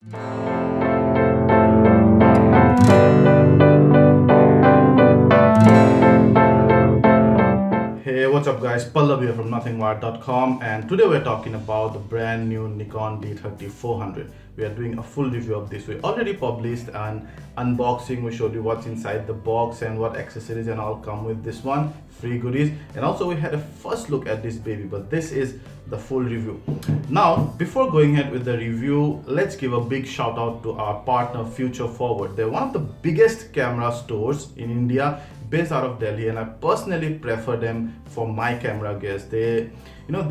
Hey, what's up guys, Pallav here from nothingwire.com, and today we're talking about the brand new Nikon D3400. We are doing a full review of this. We already published an unboxing. We showed you what's inside the box and what accessories and all come with this one, free goodies, and also we had a first look at this baby, but this is the full review. Now, before going ahead with the review, let's give a big shout out to our partner Future Forward. They're one of the biggest camera stores in India, based out of Delhi, and I personally prefer them for my camera gears. They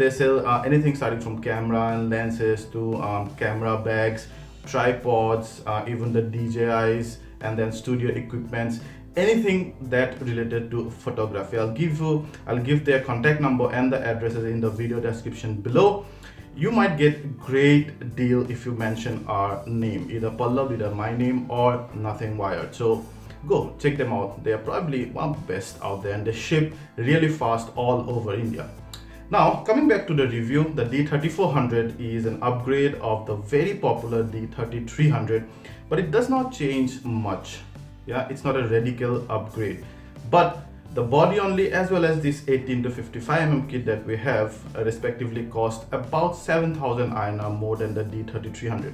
sell anything starting from camera and lenses to camera bags, tripods, even the DJIs, and then studio equipments, anything that related to photography. I'll give their contact number and the addresses in the video description below. You might get great deal if you mention our name, either Pallav, either my name, or Nothing Wired. So go check them out. They are probably one of the best out there, and they ship really fast all over India. Now, coming back to the review, the D3400 is an upgrade of the very popular D3300, but it does not change much. Yeah, it's not a radical upgrade, but the body only, as well as this 18 to 55mm kit that we have, respectively cost about 7,000 INR more than the D3300.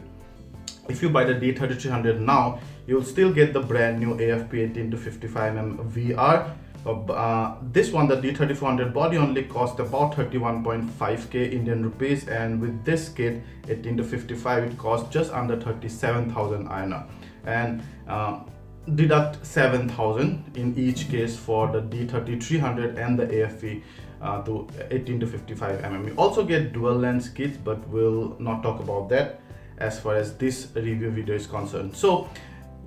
If you buy the D3300 now, you'll still get the brand new AFP 18 to 55mm VR. This one, the D3400 body only cost about 31.5k Indian rupees, and with this kit 18 to 55, it costs just under 37,000 INR, and deduct 7,000 in each case for the D3300 and the AFP to 18 to 55mm. You also get dual lens kits, but we'll not talk about that as far as this review video is concerned. So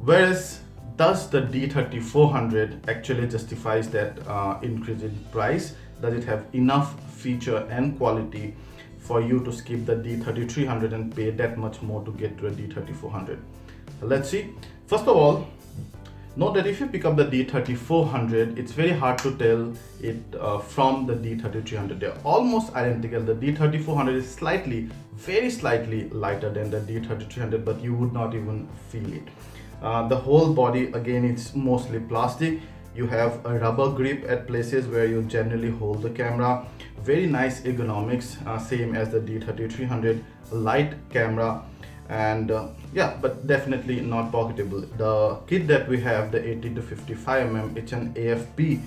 whereas does the D3400 actually justifies that increase in price? Does it have enough feature and quality for you to skip the D3300 and pay that much more to get to a D3400? Let's see. First of all, note that if you pick up the D3400, it's very hard to tell it from the D3300. They're almost identical. The D3400 is very slightly lighter than the D3300, but you would not even feel it. The whole body, again, it's mostly plastic. You have a rubber grip at places where you generally hold the camera. Very nice ergonomics, same as the D3300, light camera, and yeah, but definitely not pocketable. The kit that we have, the 18 to 55mm, it's an AFP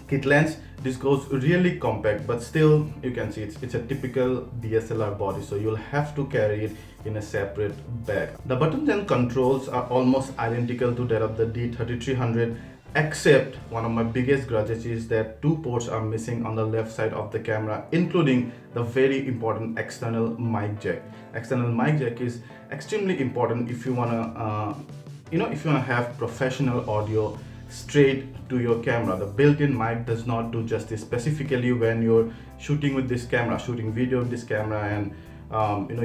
kit lens. This goes really compact, but still you can see it's a typical DSLR body, so you'll have to carry it in a separate bag. The buttons and controls are almost identical to that of the D3300, except one of my biggest grudges is that two ports are missing on the left side of the camera, including the very important external mic jack. External mic jack is extremely important if you wanna have professional audio straight to your camera. The built-in mic does not do justice, specifically when you're shooting with this camera, shooting video with this camera, and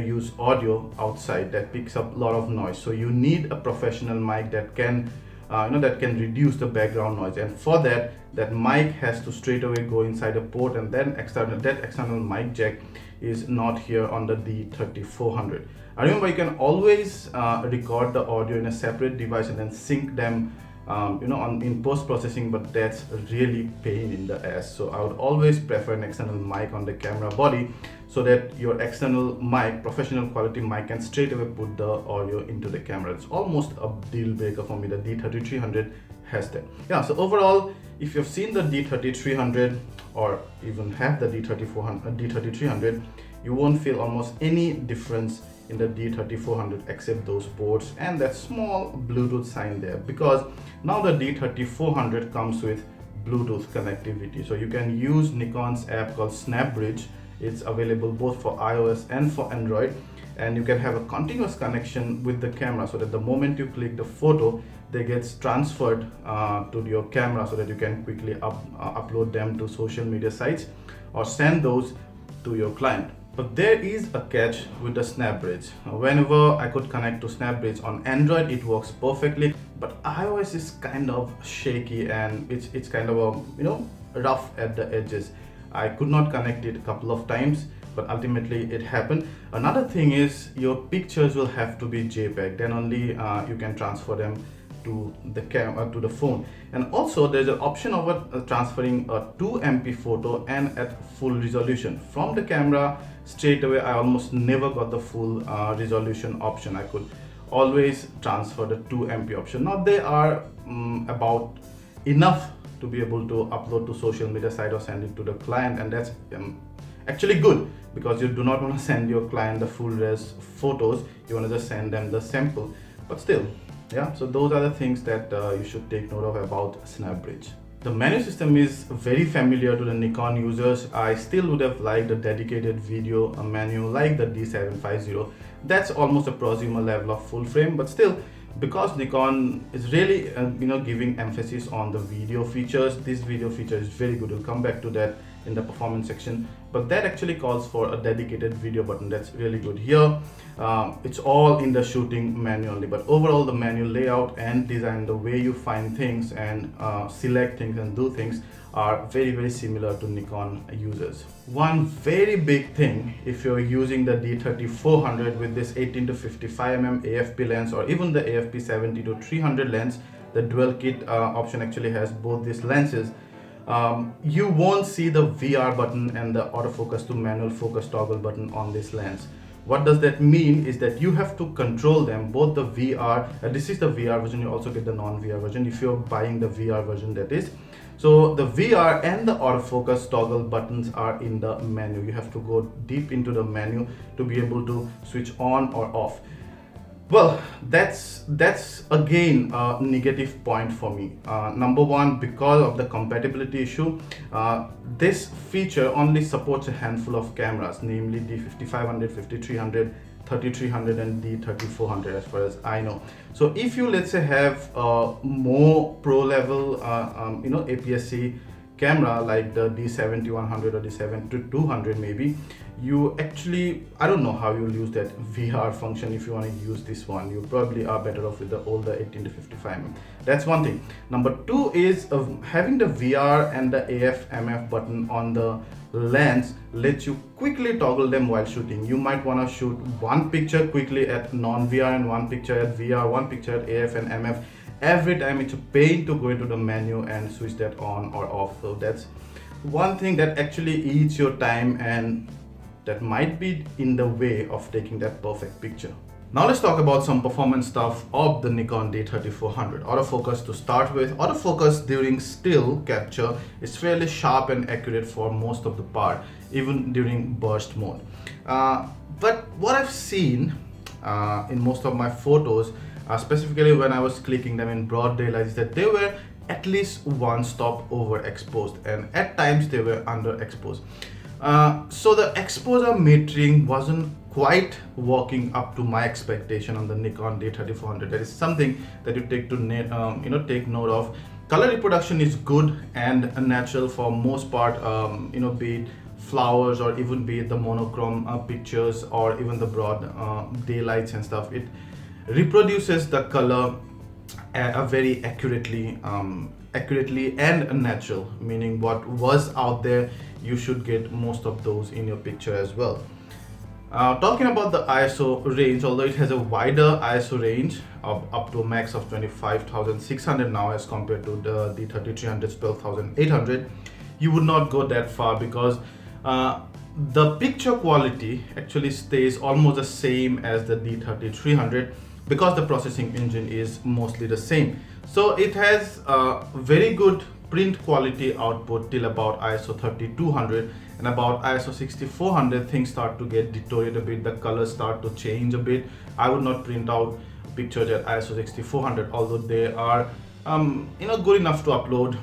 use audio outside that picks up a lot of noise. So you need a professional mic that can reduce the background noise, and for that mic has to straight away go inside a port, and then that external mic jack is not here on the D3400. I remember you can always record the audio in a separate device and then sync them in post-processing, but that's really pain in the ass. So I would always prefer an external mic on the camera body, so that your external mic, professional quality mic, can straight away put the audio into the camera. It's almost a deal breaker for me. The D3300 has that. Yeah, so overall, if you've seen the D3300 or even have the D3300, you won't feel almost any difference in the D3400 except those ports and that small Bluetooth sign there, because now the D3400 comes with Bluetooth connectivity. So you can use Nikon's app called SnapBridge. It's available both for iOS and for Android, and you can have a continuous connection with the camera, so that the moment you click the photo, they gets transferred to your camera, so that you can quickly upload them to social media sites or send those to your client. But there is a catch with the SnapBridge. Whenever I could connect to SnapBridge on Android, it works perfectly, but iOS is kind of shaky and it's kind of rough at the edges. I could not connect it a couple of times. but ultimately it happened. Another thing is your pictures will have to be JPEG, then only you can transfer them to the to the phone. And also there's an option of transferring a 2MP photo and at full resolution. From the camera straight away, I almost never got the full resolution option. I could always transfer the 2MP option. Now they are about enough to be able to upload to social media site or send it to the client, and that's actually good, because you do not want to send your client the full res photos, you want to just send them the sample. But still, yeah, so those are the things that you should take note of about SnapBridge. The menu system is very familiar to the Nikon users. I still would have liked a dedicated video menu like the D750. That's almost a prosumer level of full frame, but still, because Nikon is really giving emphasis on the video features, this video feature is very good. We'll come back to that in the performance section, but that actually calls for a dedicated video button. That's really good. Here it's all in the shooting menu only, but overall the menu layout and design, the way you find things and select things and do things, are very similar to Nikon users. One very big thing, if you're using the D3400 with this 18-55mm AFP lens, or even the AFP 70-300 lens, the dual kit option actually has both these lenses. You won't see the VR button and the autofocus to manual focus toggle button on this lens. What does that mean is that you have to control them, both the VR, this is the VR version, you also get the non-VR version if you're buying the VR version, that is. So the VR and the autofocus toggle buttons are in the menu. You have to go deep into the menu to be able to switch on or off. Well, that's again a negative point for me. Number one, because of the compatibility issue, this feature only supports a handful of cameras, namely D5500, 5300, 3300 and D3400 as far as I know. So if you, let's say, have a more pro level APS-C camera like the D7100 or D7200 maybe, you actually, I don't know how you'll use that VR function. If you want to use this one, you probably are better off with the older 18-55mm. That's one thing. Number two is having the VR and the AF/MF button on the lens lets you quickly toggle them while shooting. You might want to shoot one picture quickly at non-VR and one picture at VR, one picture at AF and MF. Every time it's a pain to go into the menu and switch that on or off. So that's one thing that actually eats your time, and that might be in the way of taking that perfect picture. Now let's talk about some performance stuff of the Nikon D3400. Autofocus to start with. Autofocus during still capture is fairly sharp and accurate for most of the part, even during burst mode. But what I've seen in most of my photos, specifically when I was clicking them in broad daylight, is that they were at least one stop overexposed, and at times they were underexposed. So the exposure metering wasn't quite working up to my expectation on the Nikon D3400. That is something that you take to take note of. Color reproduction is good and natural for most part, be it flowers or even be it the monochrome pictures or even the broad daylights and stuff. It reproduces the color very accurately and natural, meaning what was out there, you should get most of those in your picture as well. Talking about the ISO range, although it has a wider ISO range of up to a max of 25,600 now as compared to the D3300's 12,800, you would not go that far, because the picture quality actually stays almost the same as the D3300, because the processing engine is mostly the same. So it has very good print quality output till about ISO 3200, and about ISO 6400 things start to get deteriorated a bit, the colors start to change a bit. I would not print out pictures at ISO 6400, although they are good enough to upload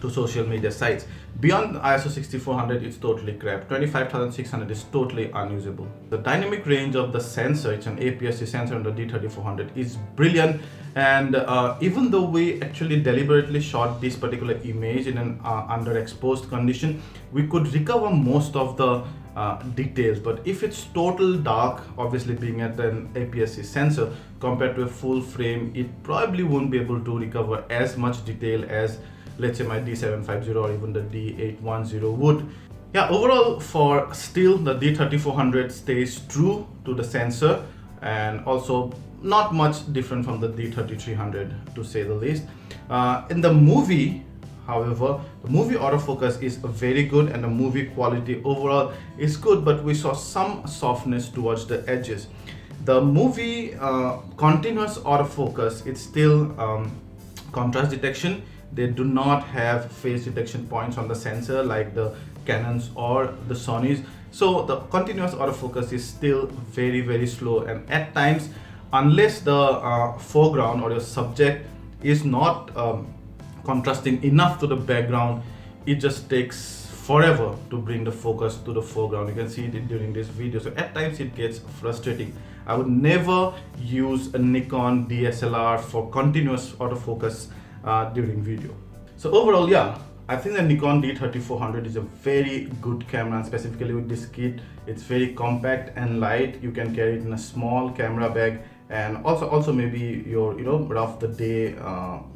to social media sites. Beyond ISO 6400, it's totally crap. 25,600 is totally unusable. The dynamic range of the sensor, it's an APS-C sensor on the D3400, is brilliant. And even though we actually deliberately shot this particular image in an underexposed condition, we could recover most of the details. But if it's total dark, obviously being at an APS-C sensor compared to a full frame, it probably won't be able to recover as much detail as, let's say, my D750 or even the D810 would. Yeah, overall for still the D3400 stays true to the sensor and also not much different from the D3300 to say the least. In the movie, however, the movie autofocus is very good and the movie quality overall is good, but we saw some softness towards the edges. The movie continuous autofocus, it's still contrast detection. They do not have phase detection points on the sensor like the Canons or the Sonys. So the continuous autofocus is still very slow, and at times, unless the foreground or your subject is not contrasting enough to the background, it just takes forever to bring the focus to the foreground. You can see it during this video. So at times it gets frustrating. I would never use a Nikon DSLR for continuous autofocus during video. So overall, yeah, I think the Nikon D3400 is a very good camera, and specifically with this kit, it's very compact and light. You can carry it in a small camera bag, and also maybe your rough the day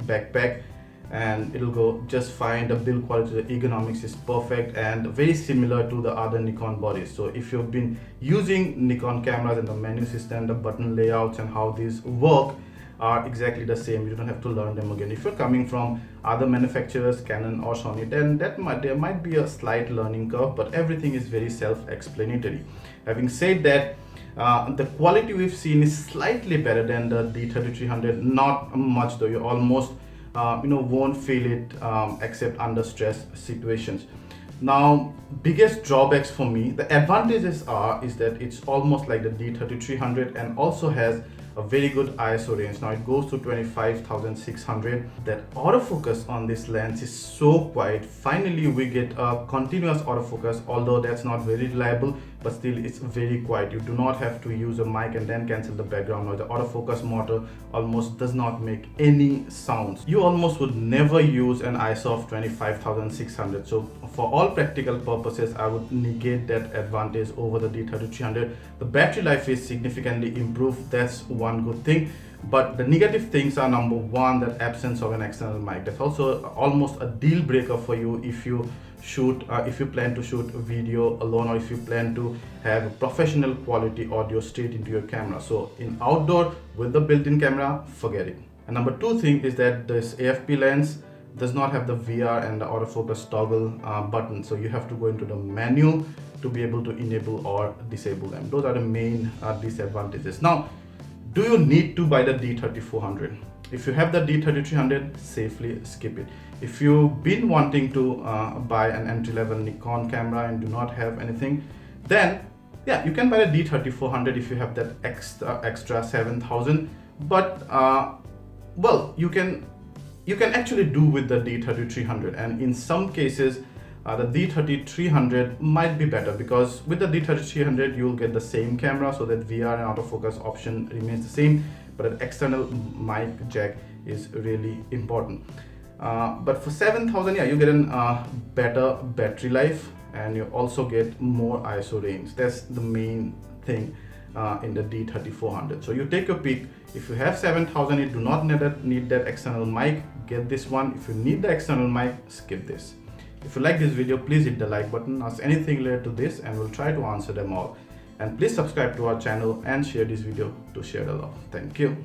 backpack, and it'll go just fine. The build quality, the ergonomics is perfect and very similar to the other Nikon bodies. So if you've been using Nikon cameras and the menu system, the button layouts and how these work are exactly the same, you don't have to learn them again. If you're coming from other manufacturers, Canon or Sony, then there might be a slight learning curve, but everything is very self-explanatory. Having said that, the quality we've seen is slightly better than the D3300, not much though. You almost won't feel it except under stress situations. Now, biggest drawbacks for me, the advantages is that it's almost like the D3300 and also has a very good ISO range. Now it goes to 25,600. That autofocus on this lens is so quiet. Finally we get a continuous autofocus, although that's not very reliable, but still it's very quiet. You do not have to use a mic and then cancel the background noise. The autofocus motor almost does not make any sounds. You almost would never use an ISO of 25,600. So for all practical purposes, I would negate that advantage over the D3300. The battery life is significantly improved. That's one good thing. But the negative things are, number one, that absence of an external mic. That's also almost a deal breaker for you if you shoot, if you plan to shoot a video alone, or if you plan to have a professional quality audio straight into your camera. So in outdoor with the built-in camera, forget it. And number two thing is that this AFP lens does not have the VR and the autofocus toggle button. So you have to go into the menu to be able to enable or disable them. Those are the main disadvantages. Now, do you need to buy the D3400? If you have the D3300, safely skip it. If you've been wanting to buy an entry-level Nikon camera and do not have anything, then yeah, you can buy the D3400 if you have that extra 7,000. But well, you can actually do with the D3300, and in some cases the D3300 might be better, because with the D3300 you'll get the same camera, so that VR and autofocus option remains the same, but an external mic jack is really important. But for 7,000, yeah, you get a better battery life, and you also get more ISO range. That's the main thing in the D3400. So you take your pick. If you have 7,000, you do not need that external mic, get this one. If you need the external mic, skip this. If you like this video, please hit the like button, ask anything related to this, and we'll try to answer them all. And please subscribe to our channel and share this video to share the love. Thank you.